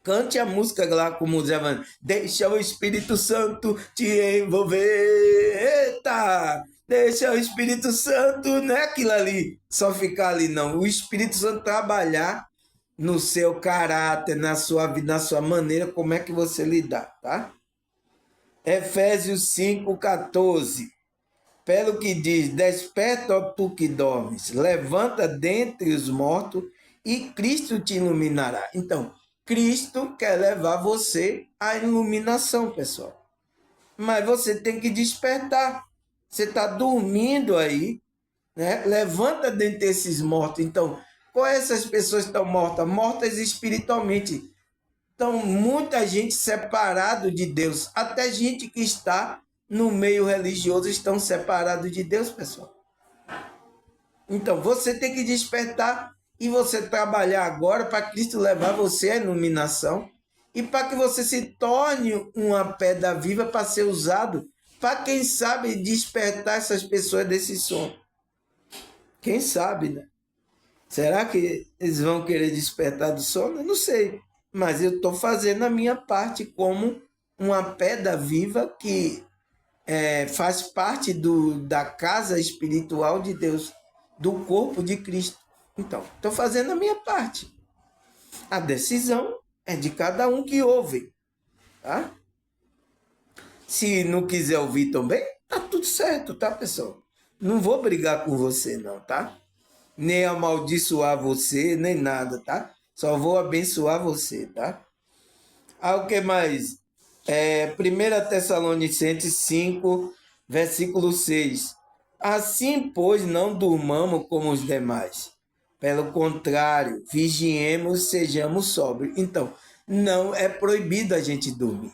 Cante a música lá como o Zé Van. Deixa o Espírito Santo te envolver. Eita! Deixa o Espírito Santo, não é aquilo ali, só ficar ali, não. O Espírito Santo trabalhar no seu caráter, na sua vida, na sua maneira, como é que você lidar, tá? Efésios 5:14. Pelo que diz, desperta, ó tu que dormes, levanta dentre os mortos e Cristo te iluminará. Então, Cristo quer levar você à iluminação, pessoal. Mas você tem que despertar. Você está dormindo aí, né? Levanta dentre esses mortos. Então, quais essas pessoas que estão mortas? Mortas espiritualmente. Então, muita gente separado de Deus, até gente que está no meio religioso estão separados de Deus, pessoal. Então, você tem que despertar e você trabalhar agora para Cristo levar você à iluminação e para que você se torne uma pedra viva para ser usado para, quem sabe, despertar essas pessoas desse sono. Quem sabe, né? Será que eles vão querer despertar do sono? Eu não sei. Mas eu estou fazendo a minha parte como uma pedra viva que faz parte da casa espiritual de Deus, do corpo de Cristo. Então, estou fazendo a minha parte. A decisão é de cada um que ouve. Tá? Se não quiser ouvir também, tá tudo certo, tá, pessoal? Não vou brigar com você, não, tá? Nem amaldiçoar você, nem nada, tá? Só vou abençoar você, tá? O que mais? 1 Tessalonicenses 5, versículo 6. Assim, pois, não durmamos como os demais. Pelo contrário, vigiemos, sejamos sóbrios. Então, não é proibido a gente dormir.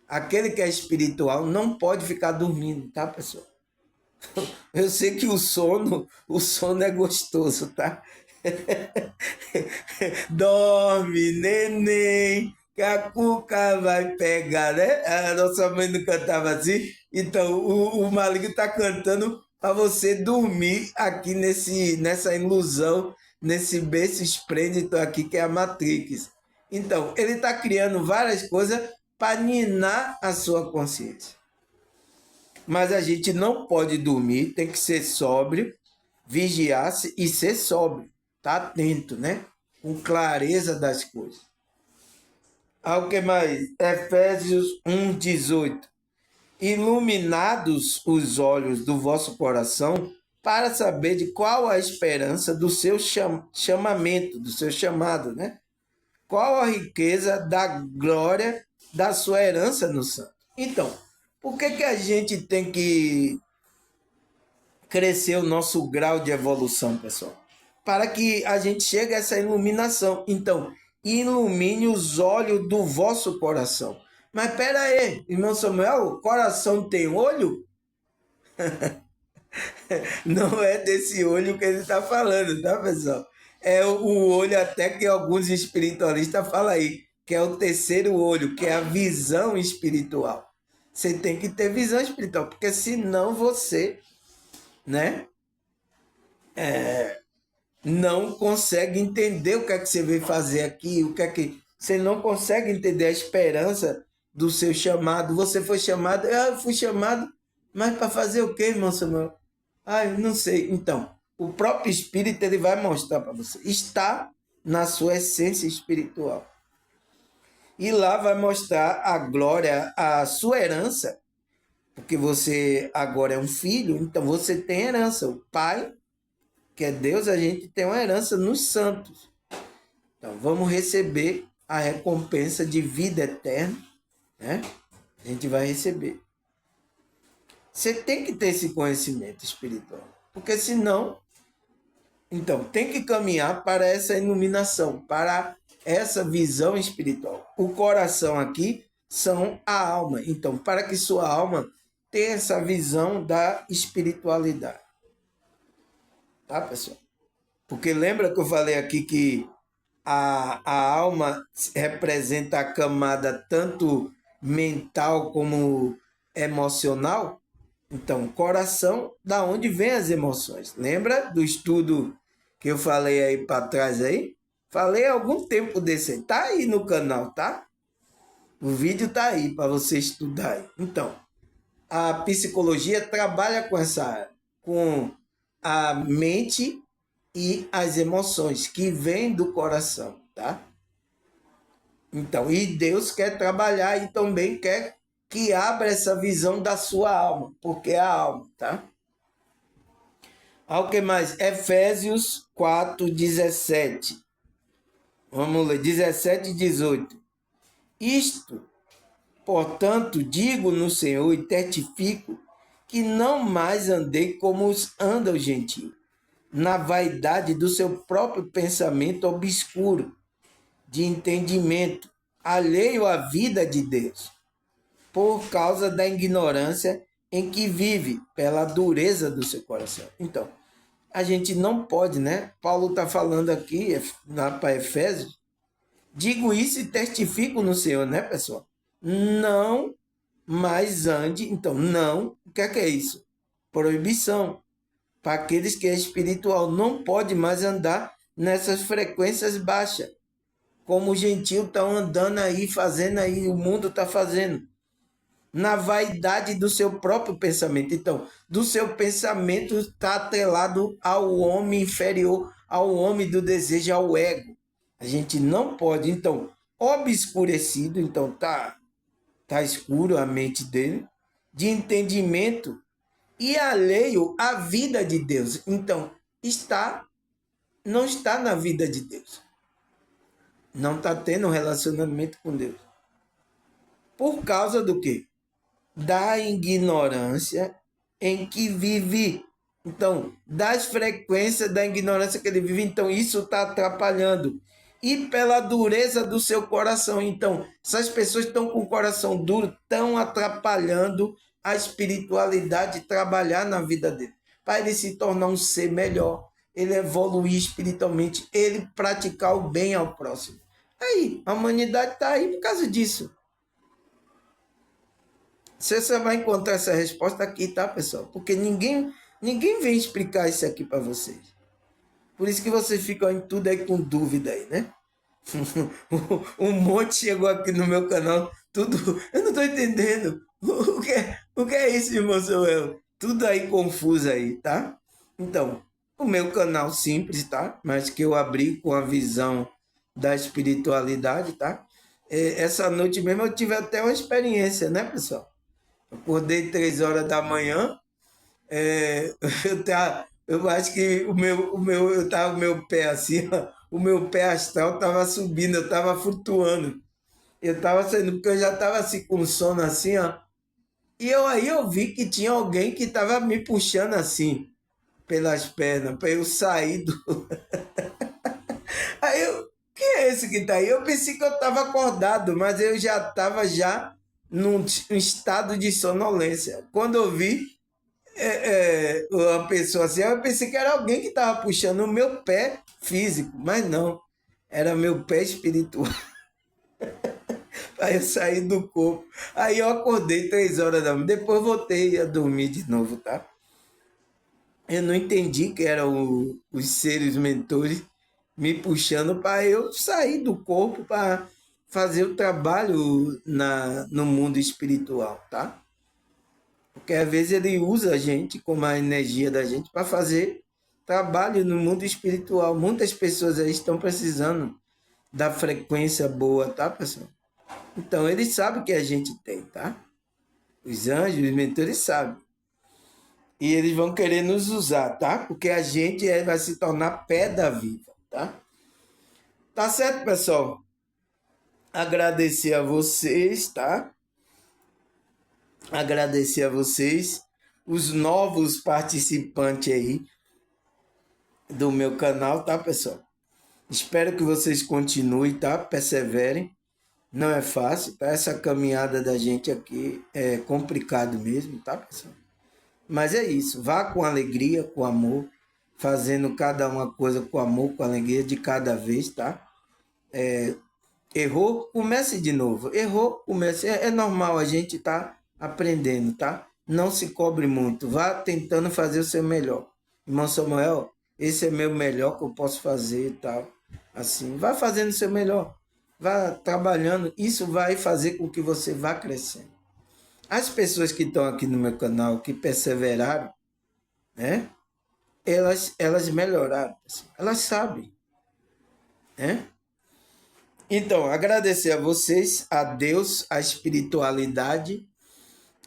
Aquele que é espiritual não pode ficar dormindo, tá, pessoal? Eu sei que o sono é gostoso, tá? Dorme, neném, que a cuca vai pegar, né? A nossa mãe não cantava assim. Então, o maligno está cantando para você dormir aqui nessa ilusão, nesse berço esplêndido aqui que é a Matrix. Então, ele está criando várias coisas para ninar a sua consciência. Mas a gente não pode dormir, tem que ser sóbrio, vigiar e ser sóbrio. Tá atento, né? Com clareza das coisas. O que mais? Efésios 1:18. Iluminados os olhos do vosso coração, para saber de qual a esperança do seu chamamento, do seu chamado, né? Qual a riqueza da glória da sua herança no santo. Então, por que a gente tem que crescer o nosso grau de evolução, pessoal? Para que a gente chegue a essa iluminação. Então, ilumine os olhos do vosso coração. Mas pera aí, irmão Samuel, o coração tem olho? Não é desse olho que ele está falando, tá, pessoal? É o olho até que alguns espiritualistas falam aí, que é o terceiro olho, que é a visão espiritual. Você tem que ter visão espiritual, porque senão você, né, não consegue entender o que é que você veio fazer aqui, o que é que você não consegue entender a esperança do seu chamado. Você foi chamado, eu fui chamado, mas para fazer o quê, irmão Samuel? Eu não sei. Então, o próprio Espírito ele vai mostrar para você. Está na sua essência espiritual. E lá vai mostrar a glória, a sua herança, porque você agora é um filho, então você tem herança. O pai, que é Deus, a gente tem uma herança nos santos. Então vamos receber a recompensa de vida eterna, né? A gente vai receber. Você tem que ter esse conhecimento espiritual, porque senão, então, tem que caminhar para essa iluminação, para essa visão espiritual. O coração aqui são a alma. Então, para que sua alma tenha essa visão da espiritualidade. Tá, pessoal? Porque lembra que eu falei aqui que a alma representa a camada tanto mental como emocional? Então, coração, da onde vem as emoções? Lembra do estudo que eu falei aí para trás aí? Falei há algum tempo desse aí. Tá aí no canal, tá? O vídeo tá aí para você estudar aí. Então, a psicologia trabalha com essa área, com a mente e as emoções que vêm do coração, tá? Então, e Deus quer trabalhar e também quer que abra essa visão da sua alma, porque é a alma, tá? O que mais? Efésios 4:17. Vamos ler, 17 e 18. Isto, portanto, digo no Senhor e testifico que não mais andei como anda o gentio, na vaidade do seu próprio pensamento obscuro, de entendimento, alheio à vida de Deus, por causa da ignorância em que vive, pela dureza do seu coração. Então, a gente não pode, né? Paulo está falando aqui para Efésios. Digo isso e testifico no Senhor, né, pessoal? Não mais ande. Então, não. O que é isso? Proibição. Para aqueles que é espiritual, não pode mais andar nessas frequências baixas. Como os gentios estão andando aí, fazendo aí, o mundo está fazendo. Na vaidade do seu próprio pensamento. Então, do seu pensamento está atrelado ao homem inferior, ao homem do desejo, ao ego. A gente não pode, então, obscurecido, então tá escuro a mente dele, de entendimento e alheio à vida de Deus. Então, não está na vida de Deus. Não está tendo um relacionamento com Deus. Por causa do quê? Da ignorância em que vive. Então, das frequências da ignorância que ele vive, então isso está atrapalhando. E pela dureza do seu coração. Então, essas pessoas estão com o coração duro, estão atrapalhando a espiritualidade trabalhar na vida dele. Para ele se tornar um ser melhor, ele evoluir espiritualmente, ele praticar o bem ao próximo. Aí, a humanidade está aí por causa disso. Você vai encontrar essa resposta aqui, tá, pessoal? Porque ninguém vem explicar isso aqui para vocês. Por isso que vocês ficam em tudo aí com dúvida aí, né? Um monte chegou aqui no meu canal, tudo. Eu não estou entendendo. O que é isso, irmão Samuel? Tudo aí confuso aí, tá? Então, o meu canal simples, tá? Mas que eu abri com a visão da espiritualidade, tá? Essa noite mesmo eu tive até uma experiência, né, pessoal? Acordei 3 horas da manhã. É, eu acho que eu tava o meu pé assim, ó, o meu pé astral estava subindo, eu estava flutuando. Eu estava saindo, porque eu já estava assim com sono assim, ó. E eu vi que tinha alguém que estava me puxando assim, pelas pernas, para eu sair do. Aí eu, que é esse que tá aí? Eu pensei que eu estava acordado, mas eu já estava já num estado de sonolência. Quando eu vi uma pessoa assim, eu pensei que era alguém que estava puxando o meu pé físico, mas não, era meu pé espiritual. Aí eu saí do corpo. Aí eu acordei 3 horas da manhã, depois voltei a dormir de novo, tá? Eu não entendi que eram os seres mentores me puxando para eu sair do corpo para fazer o trabalho no mundo espiritual, tá? Porque às vezes ele usa a gente, como a energia da gente, para fazer trabalho no mundo espiritual. Muitas pessoas aí estão precisando da frequência boa, tá, pessoal? Então ele sabe que a gente tem, tá? Os anjos, os mentores sabem. E eles vão querer nos usar, tá? Porque a gente vai se tornar pedra viva, tá? Tá certo, pessoal? Agradecer a vocês, tá? Agradecer a vocês, os novos participantes aí do meu canal, tá, pessoal? Espero que vocês continuem, tá? Perseverem. Não é fácil, tá? Essa caminhada da gente aqui é complicado mesmo, tá, pessoal? Mas é isso. Vá com alegria, com amor, fazendo cada uma coisa com amor, com alegria de cada vez, tá? Errou, comece de novo. Errou, comece. É normal, a gente tá aprendendo, tá? Não se cobre muito. Vá tentando fazer o seu melhor. Irmão Samuel, esse é meu melhor que eu posso fazer e tal. Assim, vá fazendo o seu melhor. Vá trabalhando. Isso vai fazer com que você vá crescendo. As pessoas que estão aqui no meu canal, que perseveraram, né? Elas melhoraram. Elas sabem, né? Então, agradecer a vocês, a Deus, a espiritualidade.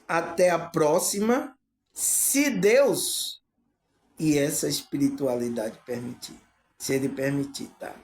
Até a próxima, se Deus e essa espiritualidade permitir. Se Ele permitir, tá?